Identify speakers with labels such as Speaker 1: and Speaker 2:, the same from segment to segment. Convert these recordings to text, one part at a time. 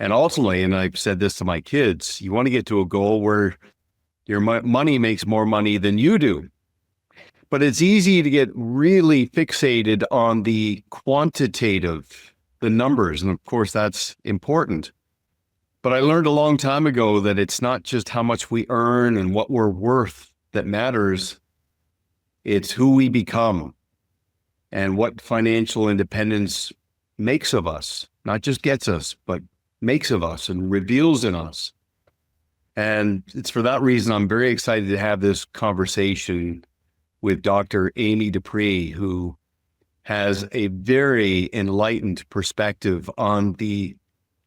Speaker 1: And ultimately, and I've said this to my kids, you want to get to a goal where your money makes more money than you do. But it's easy to get really fixated on the quantitative, the numbers. And of course, that's important. But I learned a long time ago that it's not just how much we earn and what we're worth that matters. It's who we become and what financial independence makes of us, not just gets us, but makes of us and reveals in us. And it's for that reason I'm very excited to have this conversation with Dr. Amy Dupree, who has a very enlightened perspective on the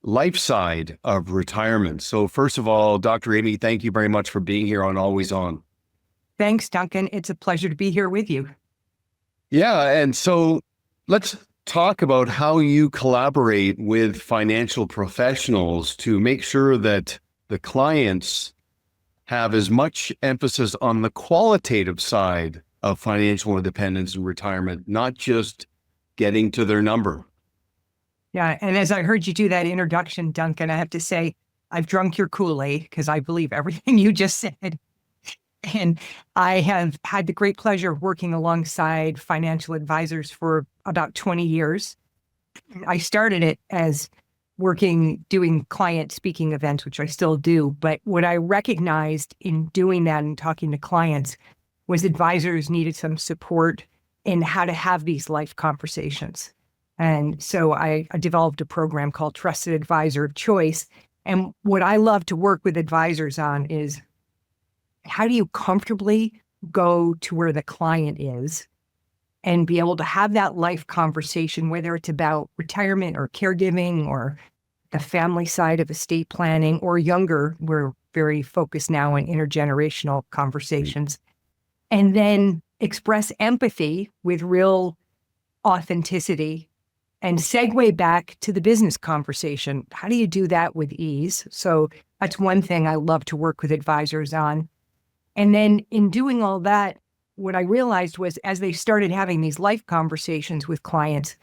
Speaker 1: life side of retirement. So first of all, Dr. Amy, thank you very much for being here on Always On.
Speaker 2: Thanks, Duncan. It's a pleasure to be here with you.
Speaker 1: Yeah, and so let's talk about how you collaborate with financial professionals to make sure that the clients have as much emphasis on the qualitative side of financial independence and retirement, not just getting to their number.
Speaker 2: Yeah, and as I heard you do that introduction, Duncan, I have to say, I've drunk your Kool-Aid because I believe everything you just said. And I have had the great pleasure of working alongside financial advisors for about 20 years. I started it as doing client speaking events, which I still do. But what I recognized in doing that and talking to clients was advisors needed some support in how to have these life conversations. And so I developed a program called Trusted Advisor of Choice. And what I love to work with advisors on is, how do you comfortably go to where the client is and be able to have that life conversation, whether it's about retirement or caregiving or the family side of estate planning or younger? We're very focused now on intergenerational conversations. And then express empathy with real authenticity and segue back to the business conversation. How do you do that with ease? So that's one thing I love to work with advisors on. And then in doing all that, what I realized was as they started having these life conversations with clients,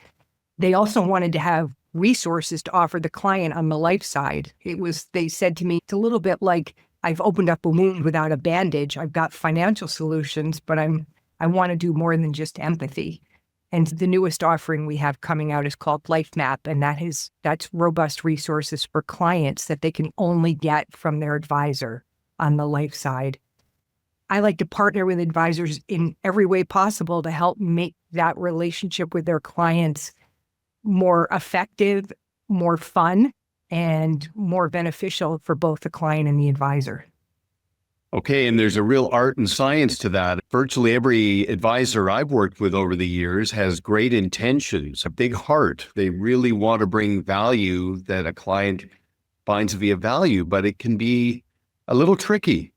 Speaker 2: they also wanted to have resources to offer the client on the life side. They said to me, it's a little bit like I've opened up a wound without a bandage. I've got financial solutions, but I want to do more than just empathy. And the newest offering we have coming out is called Life Map. And that's robust resources for clients that they can only get from their advisor on the life side. I like to partner with advisors in every way possible to help make that relationship with their clients more effective, more fun, and more beneficial for both the client and the advisor.
Speaker 1: Okay, and there's a real art and science to that. Virtually every advisor I've worked with over the years has great intentions, a big heart. They really want to bring value that a client finds to be of value, but it can be a little tricky.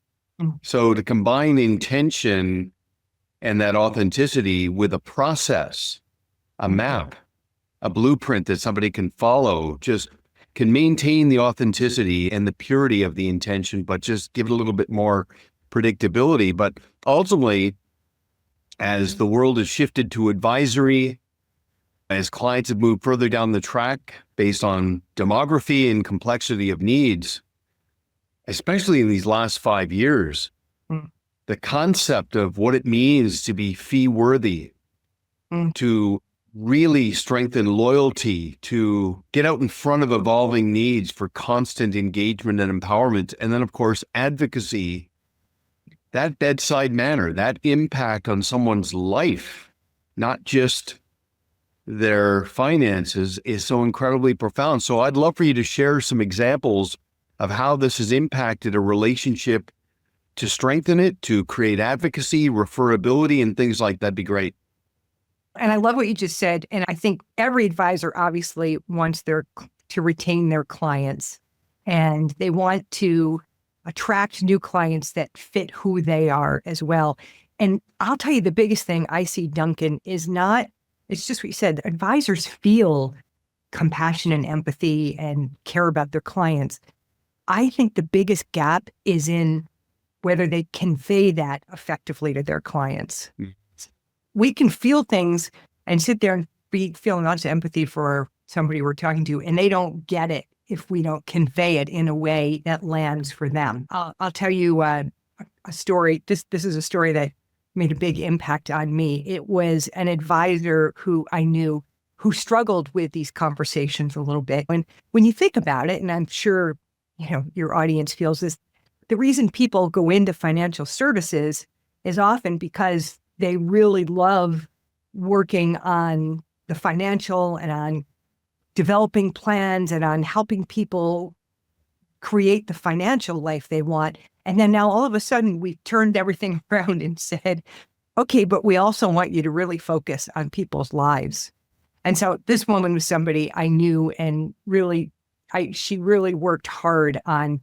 Speaker 1: So to combine intention and that authenticity with a process, a map, a blueprint that somebody can follow, just can maintain the authenticity and the purity of the intention, but just give it a little bit more predictability. But ultimately, as the world has shifted to advisory, as clients have moved further down the track based on demography and complexity of needs, especially in these last 5 years, the concept of what it means to be fee worthy, to really strengthen loyalty, to get out in front of evolving needs for constant engagement and empowerment. And then, of course, advocacy, that bedside manner, that impact on someone's life, not just their finances, is so incredibly profound. So I'd love for you to share some examples of how this has impacted a relationship, to strengthen it, to create advocacy, referability, and things like that. Be great.
Speaker 2: And I love what you just said. And I think every advisor obviously wants to retain their clients, and they want to attract new clients that fit who they are as well. And I'll tell you, the biggest thing I see, Duncan, it's just what you said. Advisors feel compassion and empathy and care about their clients. I think the biggest gap is in whether they convey that effectively to their clients. We can feel things and sit there and be feeling lots of empathy for somebody we're talking to, and they don't get it if we don't convey it in a way that lands for them. I'll tell you a story. This is a story that made a big impact on me. It was an advisor who I knew who struggled with these conversations a little bit. When you think about it, and I'm sure your audience feels this, the reason people go into financial services is often because they really love working on the financial and on developing plans and on helping people create the financial life they want. And then now all of a sudden we've turned everything around and said, okay, but we also want you to really focus on people's lives. And so this woman was somebody I knew, and really, she really worked hard on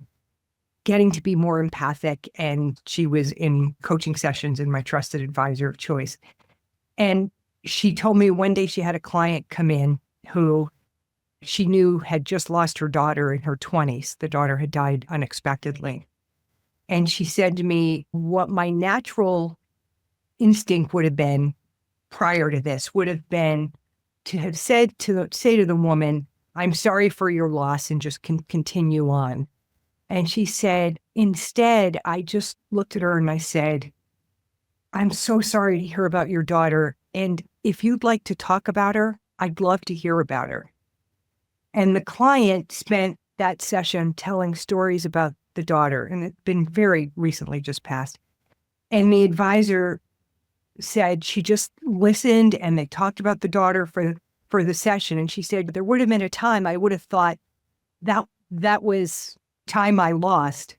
Speaker 2: getting to be more empathic. And she was in coaching sessions and my trusted advisor of choice. And she told me one day she had a client come in who she knew had just lost her daughter in her 20s. The daughter had died unexpectedly. And she said to me, what my natural instinct would have been prior to this would have been to have say to the woman, I'm sorry for your loss, and just continue on. And she said, instead, I just looked at her and I said, I'm so sorry to hear about your daughter. And if you'd like to talk about her, I'd love to hear about her. And the client spent that session telling stories about the daughter, and it's been very recently just passed. And the advisor said she just listened and they talked about the daughter for the session. And she said, there would have been a time I would have thought that was time I lost.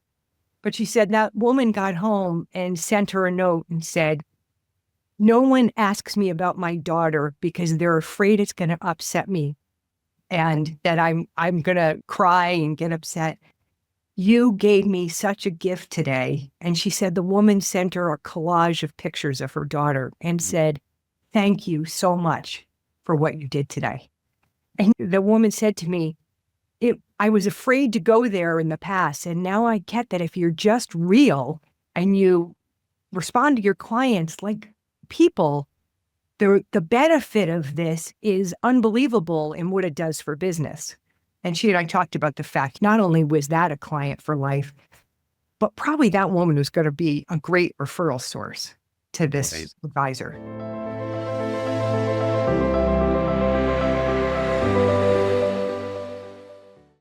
Speaker 2: But she said that woman got home and sent her a note and said, no one asks me about my daughter because they're afraid it's going to upset me and that I'm going to cry and get upset. You gave me such a gift today. And she said the woman sent her a collage of pictures of her daughter and said, thank you so much for what you did today. And the woman said to me, I was afraid to go there in the past. And now I get that if you're just real and you respond to your clients like people, the benefit of this is unbelievable in what it does for business. And she and I talked about the fact, not only was that a client for life, but probably that woman was going to be a great referral source to this advisor.